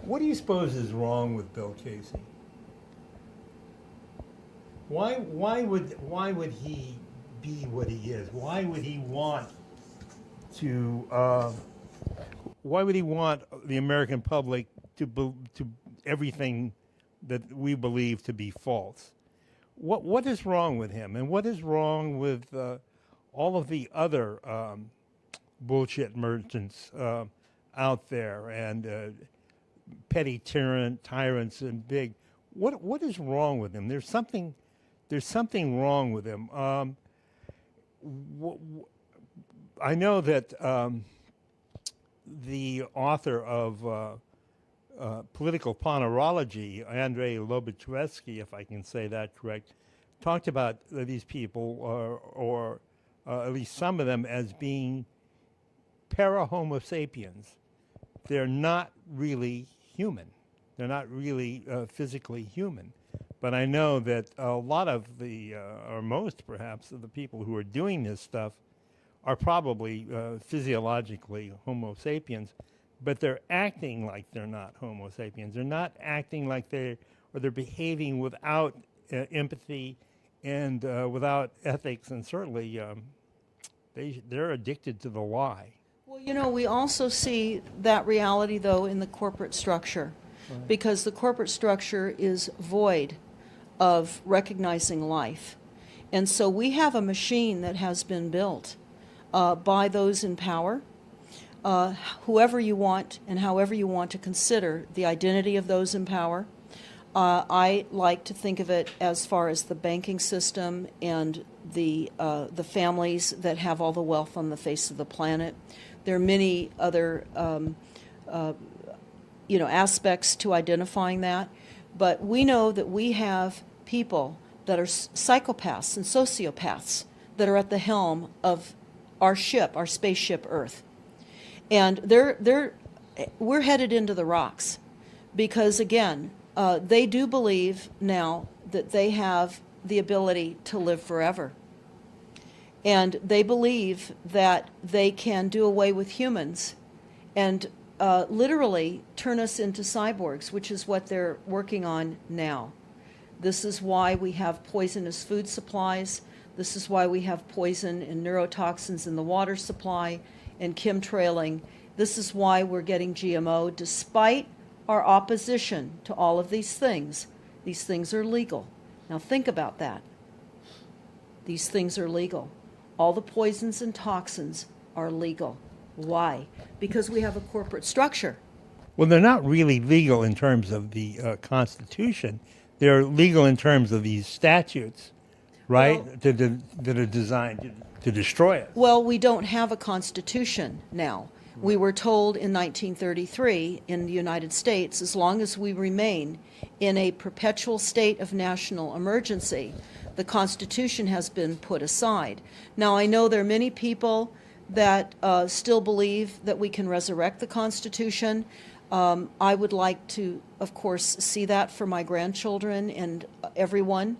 What do you suppose is wrong with Bill Casey? Why would he be what he is? Why would he want to? Why would he want the American public to everything that we believe to be false? What is wrong with him, and what is wrong with all of the other bullshit merchants out there, and petty tyrants and big? What is wrong with him? There's something wrong with him. I know that the author of Political Ponerology, Andrei Lobaczewski, if I can say that correct, talked about these people, or at least some of them, as being para-homo sapiens. They're not really human. They're not really physically human. But I know that a lot of the, or most perhaps, of the people who are doing this stuff are probably physiologically Homo sapiens, but they're acting like they're not Homo sapiens. They're not acting like they're behaving without empathy and without ethics, and certainly they're addicted to the lie. Well, you know, we also see that reality, though, in the corporate structure, right, because the corporate structure is void of recognizing life. And so we have a machine that has been built by those in power, whoever you want and however you want to consider the identity of those in power. I like to think of it as far as the banking system and the families that have all the wealth on the face of the planet. There are many other aspects to identifying that, but we know that we have people that are psychopaths and sociopaths that are at the helm of our ship, our spaceship Earth. And we're headed into the rocks because, again, they do believe now that they have the ability to live forever. And they believe that they can do away with humans and literally turn us into cyborgs, which is what they're working on now. This is why we have poisonous food supplies. This is why we have poison and neurotoxins in the water supply and chemtrailing. This is why we're getting GMO. Despite our opposition to all of these things are legal. Now think about that. These things are legal. all the poisons and toxins are legal. Why? Because we have a corporate structure. Well, they're not really legal in terms of the Constitution. They're legal in terms of these statutes, right? Well- that are designed to destroy us. Well, we don't have a constitution now. We were told in 1933 in the United States, as long as we remain in a perpetual state of national emergency, the Constitution has been put aside. Now, I know there are many people that still believe that we can resurrect the Constitution. I would like to, of course, see that for my grandchildren and everyone.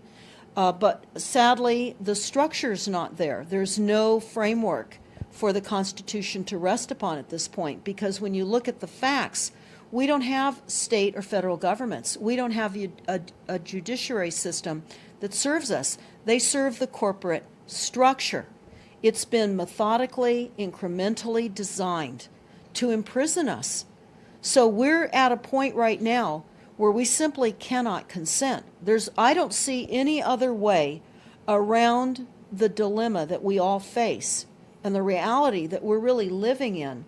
But sadly, the structure's not there. There's no framework for the Constitution to rest upon at this point, because when you look at the facts, we don't have state or federal governments. We don't have a judiciary system that serves us. They serve the corporate structure. It's been methodically, incrementally designed to imprison us. So we're at a point right now where we simply cannot consent. I don't see any other way around the dilemma that we all face and the reality that we're really living in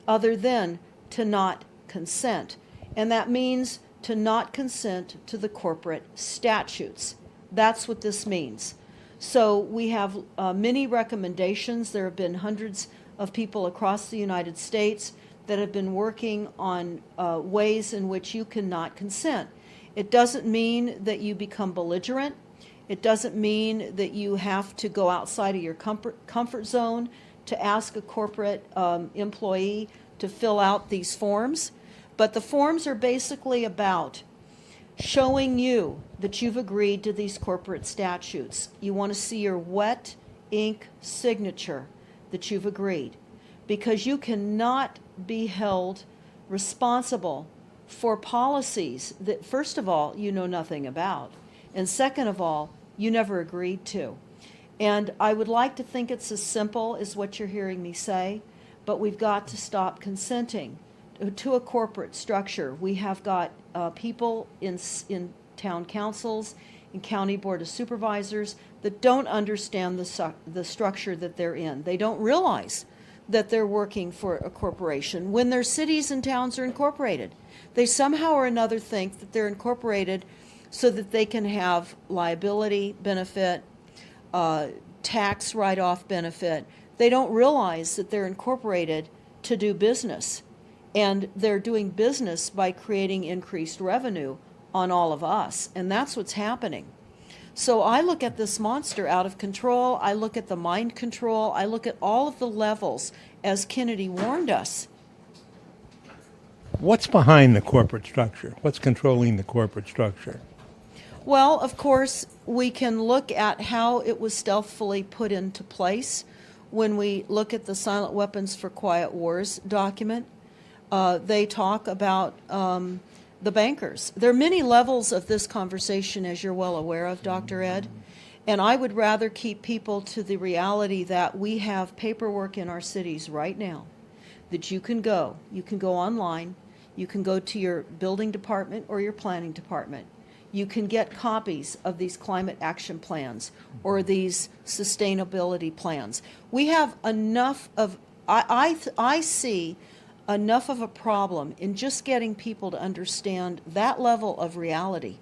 other than to not consent. And that means to not consent to the corporate statutes. That's what this means. So we have many recommendations. There have been hundreds of people across the United States that have been working on ways in which you cannot consent. It doesn't mean that you become belligerent. It doesn't mean that you have to go outside of your comfort zone to ask a corporate employee to fill out these forms. But the forms are basically about showing you that you've agreed to these corporate statutes. You want to see your wet ink signature that you've agreed, because you cannot be held responsible for policies that, first of all, you know nothing about, and second of all, you never agreed to. And I would like to think it's as simple as what you're hearing me say, but we've got to stop consenting to a corporate structure. We have got people in town councils and county board of supervisors that don't understand the structure that they're in. They don't realize that they're working for a corporation when their cities and towns are incorporated. They somehow or another think that they're incorporated so that they can have liability benefit, tax write-off benefit. They don't realize that they're incorporated to do business, and they're doing business by creating increased revenue on all of us, and that's what's happening. So I look at this monster out of control. I look at the mind control. I look at all of the levels, as Kennedy warned us. What's behind the corporate structure? What's controlling the corporate structure? Well, of course, we can look at how it was stealthily put into place when we look at the Silent Weapons for Quiet Wars document. They talk about the bankers. There are many levels of this conversation, as you're well aware of, Dr. Ed, and I would rather keep people to the reality that we have paperwork in our cities right now that you can go online, you can go to your building department or your planning department. You can get copies of these climate action plans or these sustainability plans. We have enough of, I see enough of a problem in just getting people to understand that level of reality.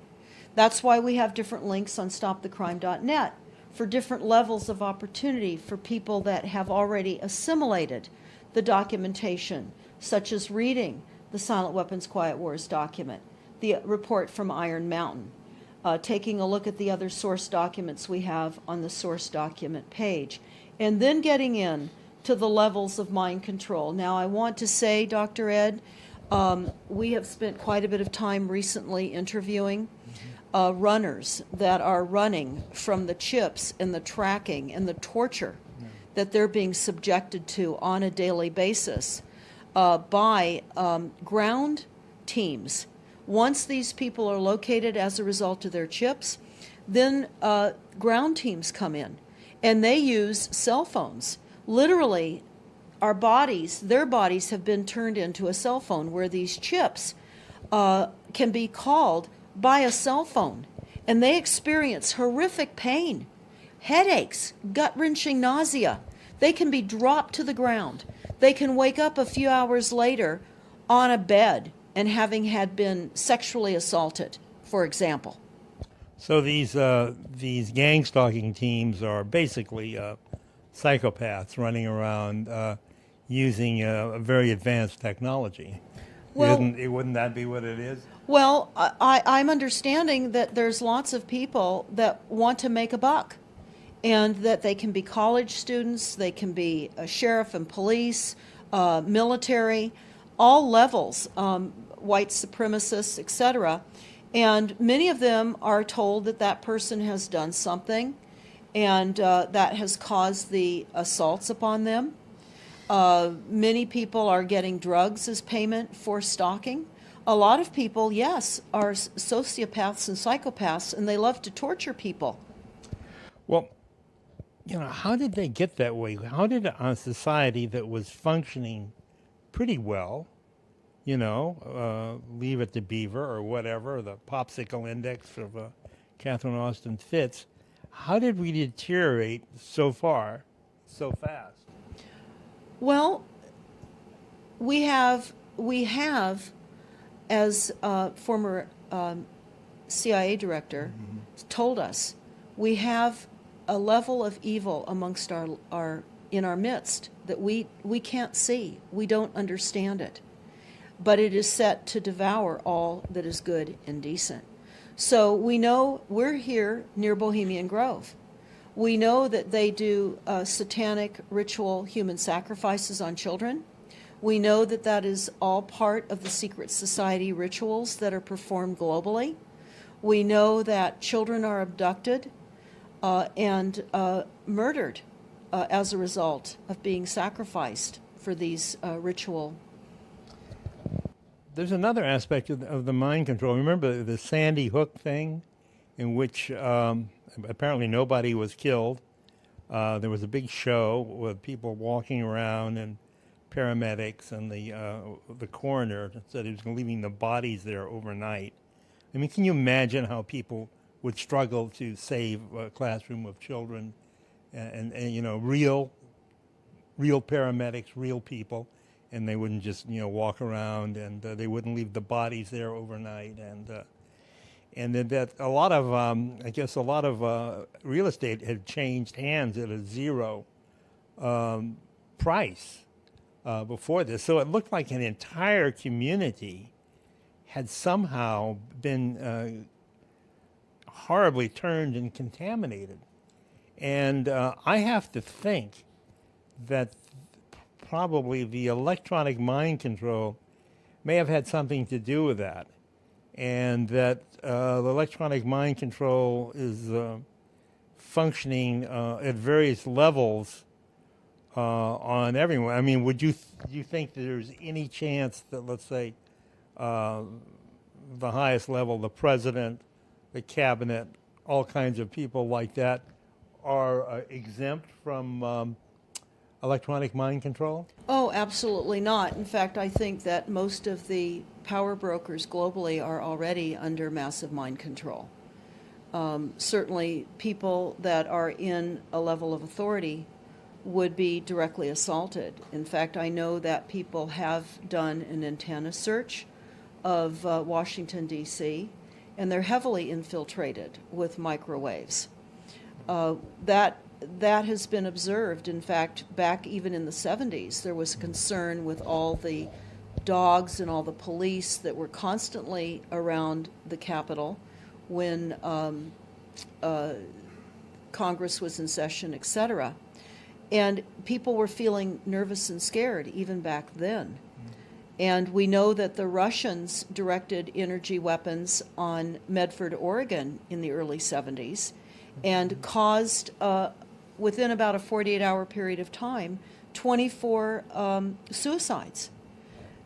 That's why we have different links on stopthecrime.net for different levels of opportunity for people that have already assimilated the documentation, such as reading the Silent Weapons Quiet Wars document, the report from Iron Mountain, taking a look at the other source documents we have on the source document page, and then getting in to the levels of mind control. Now, I want to say, Dr. Ed, we have spent quite a bit of time recently interviewing runners that are running from the chips and the tracking and the torture that they're being subjected to on a daily basis by ground teams. Once these people are located as a result of their chips, then ground teams come in, and they use cell phones. Literally, their bodies have been turned into a cell phone where these chips can be called by a cell phone, and they experience horrific pain, headaches, gut-wrenching nausea. They can be dropped to the ground. They can wake up a few hours later on a bed and having had been sexually assaulted, for example. So these gang stalking teams are basically psychopaths running around using very advanced technology. Well, Wouldn't that be what it is? Well, I'm understanding that there's lots of people that want to make a buck, and that they can be college students, they can be a sheriff and police, military, all levels, white supremacists, etc. And many of them are told that that person has done something, and that has caused the assaults upon them. Many people are getting drugs as payment for stalking. A lot of people, yes, are sociopaths and psychopaths, and they love to torture people. Well, how did they get that way? How did a society that was functioning pretty well, Leave It to Beaver or whatever, the popsicle index of Catherine Austin Fitts, how did we deteriorate so far, so fast? Well, we have, as former CIA director told us, we have a level of evil amongst in our midst that we can't see. We don't understand it. But it is set to devour all that is good and decent. So we know we're here near Bohemian Grove. We know that they do satanic ritual human sacrifices on children. We know that that is all part of the secret society rituals that are performed globally. We know that children are abducted and murdered as a result of being sacrificed for these ritual. There's another aspect of the mind control. Remember the Sandy Hook thing, in which apparently nobody was killed. There was a big show with people walking around and paramedics, and the coroner said he was leaving the bodies there overnight. I mean, can you imagine how people would struggle to save a classroom of children, and real paramedics, real people, and they wouldn't just walk around, and they wouldn't leave the bodies there overnight, and that a lot of I guess a lot of real estate had changed hands at a zero price before this, so it looked like an entire community had somehow been horribly turned and contaminated. And I have to think that probably the electronic mind control may have had something to do with that, and that the electronic mind control is functioning at various levels on everyone. I mean, do you think that there's any chance that, let's say, the highest level, the president, the cabinet, all kinds of people like that, are exempt from electronic mind control? Oh, absolutely not. In fact, I think that most of the power brokers globally are already under massive mind control. Certainly, people that are in a level of authority would be directly assaulted. In fact, I know that people have done an antenna search of Washington, D.C., and they're heavily infiltrated with microwaves. That has been observed. In fact, back even in the 70s, there was a concern with all the dogs and all the police that were constantly around the Capitol when Congress was in session, etc. And people were feeling nervous and scared even back then. And we know that the Russians directed energy weapons on Medford, Oregon in the early 70s and caused, within about a 48-hour period of time, 24 suicides.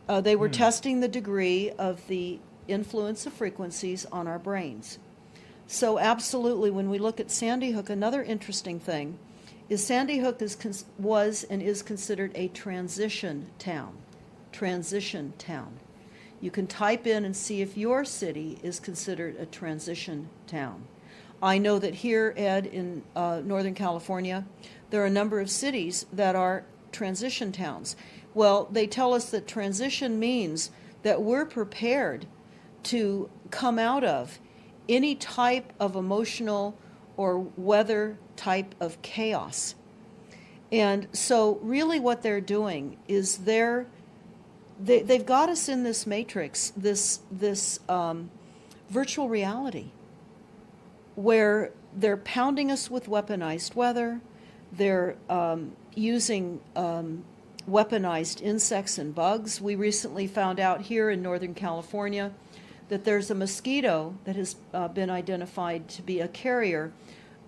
They were testing the degree of the influence of frequencies on our brains. So absolutely, when we look at Sandy Hook, another interesting thing is Sandy Hook was and is considered a transition town. Transition town. You can type in and see if your city is considered a transition town. I know that here, Ed, in Northern California, there are a number of cities that are transition towns. Well, they tell us that transition means that we're prepared to come out of any type of emotional or weather type of chaos. And so really what they're doing is they've got us in this matrix, this virtual reality, where they're pounding us with weaponized weather, they're using weaponized insects and bugs. We recently found out here in Northern California that there's a mosquito that has been identified to be a carrier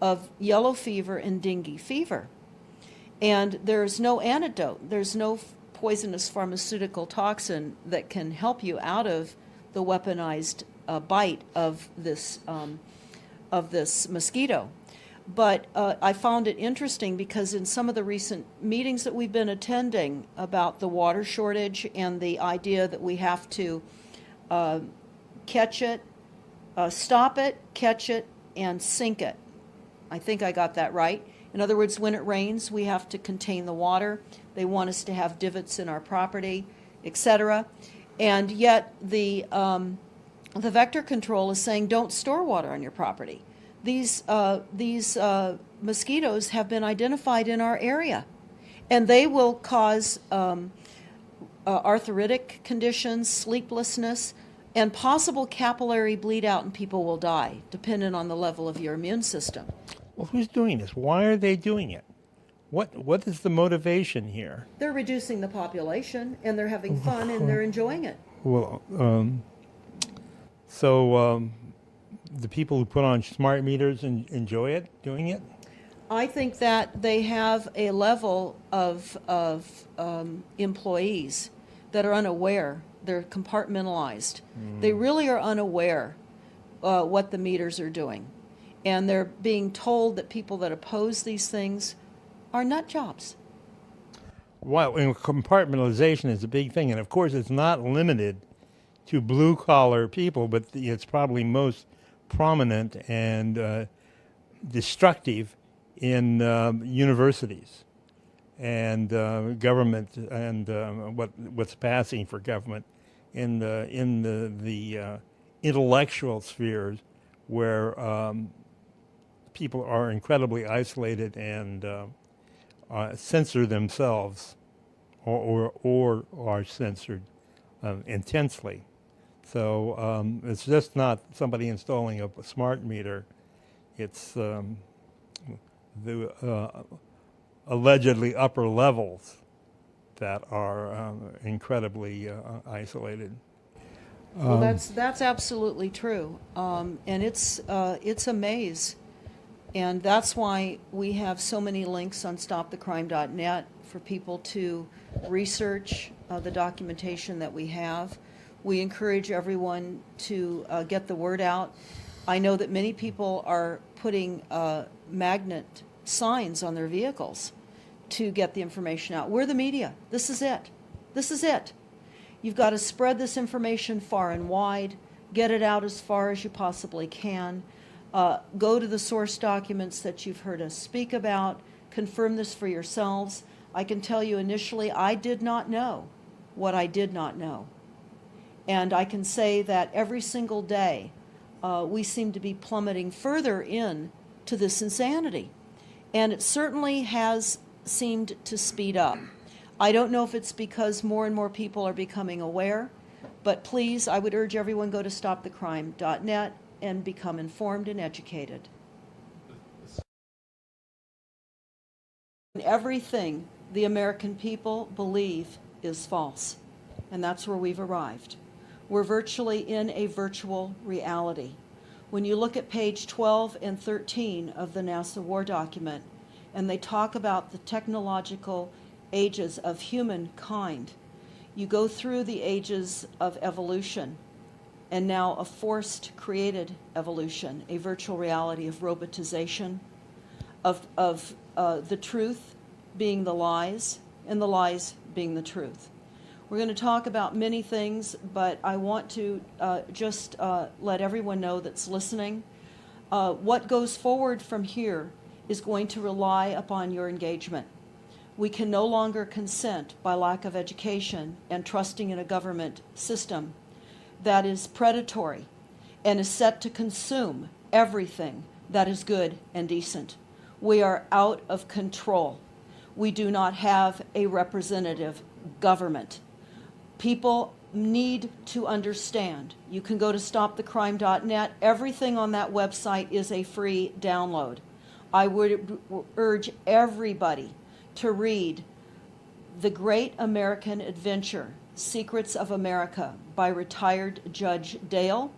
of yellow fever and dengue fever. And there's no antidote. There's no poisonous pharmaceutical toxin that can help you out of the weaponized bite of this mosquito. But I found it interesting because in some of the recent meetings that we've been attending about the water shortage and the idea that we have to catch it, stop it, catch it, and sink it. I think I got that right. In other words, when it rains, we have to contain the water. They want us to have divots in our property, etc. And yet the vector control is saying don't store water on your property. These mosquitoes have been identified in our area, and they will cause arthritic conditions, sleeplessness, and possible capillary bleed out, and people will die, depending on the level of your immune system. Well, who's doing this? Why are they doing it? What is the motivation here? They're reducing the population, and they're having fun, and they're enjoying it. Well, the people who put on smart meters enjoy it, doing it? I think that they have a level of employees that are unaware. They're compartmentalized. They really are unaware what the meters are doing. And they're being told that people that oppose these things are nut jobs. Well, and compartmentalization is a big thing. And of course, it's not limited to blue-collar people, but it's probably most prominent and destructive in universities and government and what's passing for government in the intellectual spheres where people are incredibly isolated and censor themselves or are censored intensely. So it's just not somebody installing a smart meter. It's the allegedly upper levels that are incredibly isolated. Well, that's absolutely true, and it's a maze, and that's why we have so many links on stopthecrime.net for people to research the documentation that we have. We encourage everyone to get the word out. I know that many people are putting magnet signs on their vehicles to get the information out. We're the media. This is it. This is it. You've got to spread this information far and wide, get it out as far as you possibly can. Go to the source documents that you've heard us speak about, confirm this for yourselves. I can tell you initially I did not know what I did not know. And I can say that every single day we seem to be plummeting further in to this insanity. And it certainly has seemed to speed up. I don't know if it's because more and more people are becoming aware, but please, I would urge everyone go to stopthecrime.net and become informed and educated. Everything the American people believe is false, and that's where we've arrived. We're virtually in a virtual reality. When you look at page 12 and 13 of the NASA war document, and they talk about the technological ages of humankind, you go through the ages of evolution, and now a forced created evolution, a virtual reality of robotization, of the truth being the lies, and the lies being the truth. We're going to talk about many things, but I want to just let everyone know that's listening What goes forward from here is going to rely upon your engagement. We can no longer consent by lack of education and trusting in a government system that is predatory and is set to consume everything that is good and decent. We are out of control. We do not have a representative government. People need to understand. You can go to stopthecrime.net. Everything on that website is a free download. I would urge everybody to read The Great American Adventure, Secrets of America by retired Judge Dale,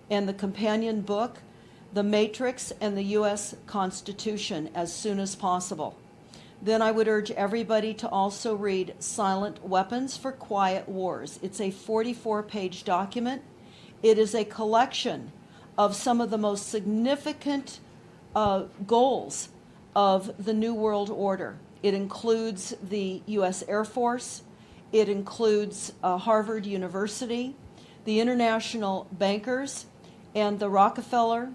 and the companion book, The Matrix and the U.S. Constitution, as soon as possible. Then I would urge everybody to also read Silent Weapons for Quiet Wars. It's a 44-page document. It is a collection of some of the most significant goals of the New World Order. It includes the U.S. Air Force. It includes Harvard University, the international bankers, and the Rockefeller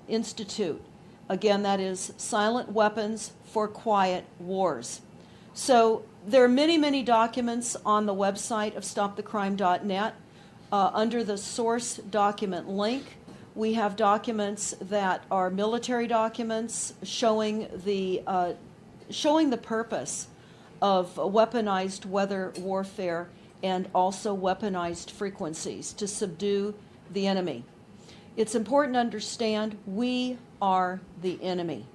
Institute. Again, that is Silent Weapons for Quiet Wars. So there are many, many documents on the website of stopthecrime.net. Under the source document link, we have documents that are military documents showing the purpose of weaponized weather warfare and also weaponized frequencies to subdue the enemy. It's important to understand we are the enemy.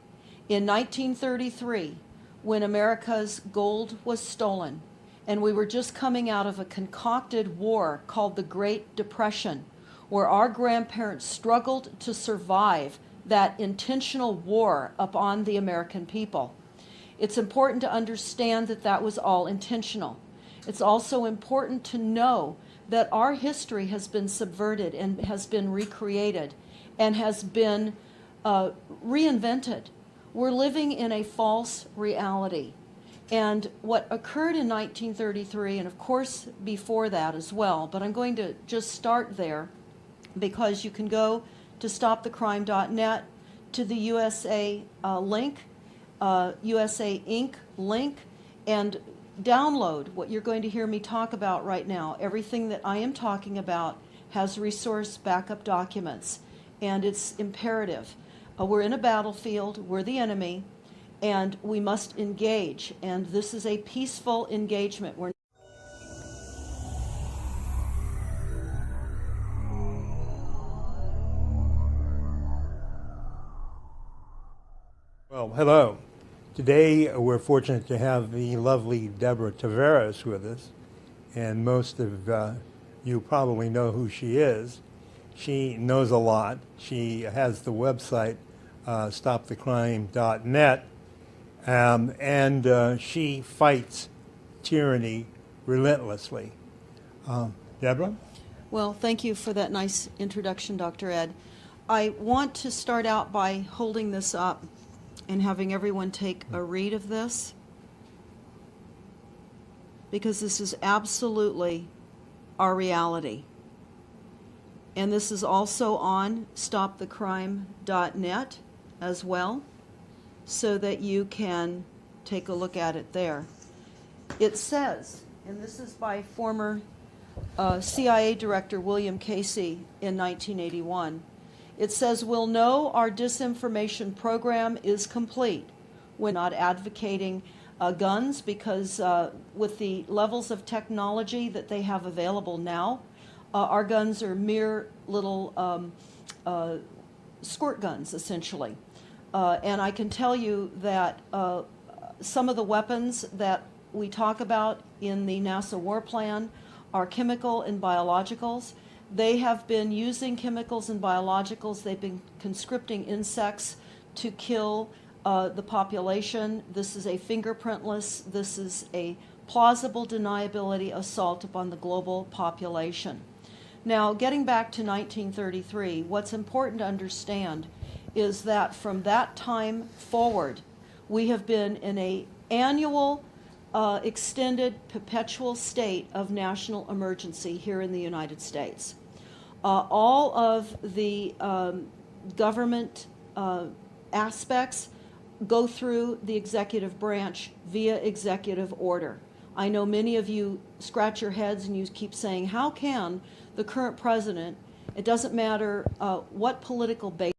In 1933, when America's gold was stolen, and we were just coming out of a concocted war called the Great Depression, where our grandparents struggled to survive that intentional war upon the American people. It's important to understand that that was all intentional. It's also important to know that our history has been subverted and has been recreated and has been reinvented. We're living in a false reality. And what occurred in 1933, and of course before that as well, but I'm going to just start there because you can go to stopthecrime.net, to the USA link, USA Inc. link, and download what you're going to hear me talk about right now. Everything that I am talking about has resource backup documents, and it's imperative. We're in a battlefield, we're the enemy, and we must engage, and this is a peaceful engagement. Well, hello. Today we're fortunate to have the lovely Deborah Tavares with us, and most of you probably know who she is. She knows a lot. She has the website stopthecrime.net, and she fights tyranny relentlessly. Deborah? Well, thank you for that nice introduction, Dr. Ed. I want to start out by holding this up and having everyone take a read of this, because this is absolutely our reality. And this is also on stopthecrime.net as well, so that you can take a look at it there. It says, and this is by former CIA Director William Casey in 1981, it says, "We'll know our disinformation program is complete. We're not advocating guns because with the levels of technology that they have available now, our guns are mere little squirt guns, essentially. And I can tell you that some of the weapons that we talk about in the NASA war plan are chemical and biologicals. They have been using chemicals and biologicals. They've been conscripting insects to kill the population. This is a fingerprintless, this is a plausible deniability assault upon the global population. Now, getting back to 1933, what's important to understand is that from that time forward, we have been in an annual extended perpetual state of national emergency here in the United States. All of the government aspects go through the executive branch via executive order. I know many of you scratch your heads and you keep saying, how can the current president, it doesn't matter what political base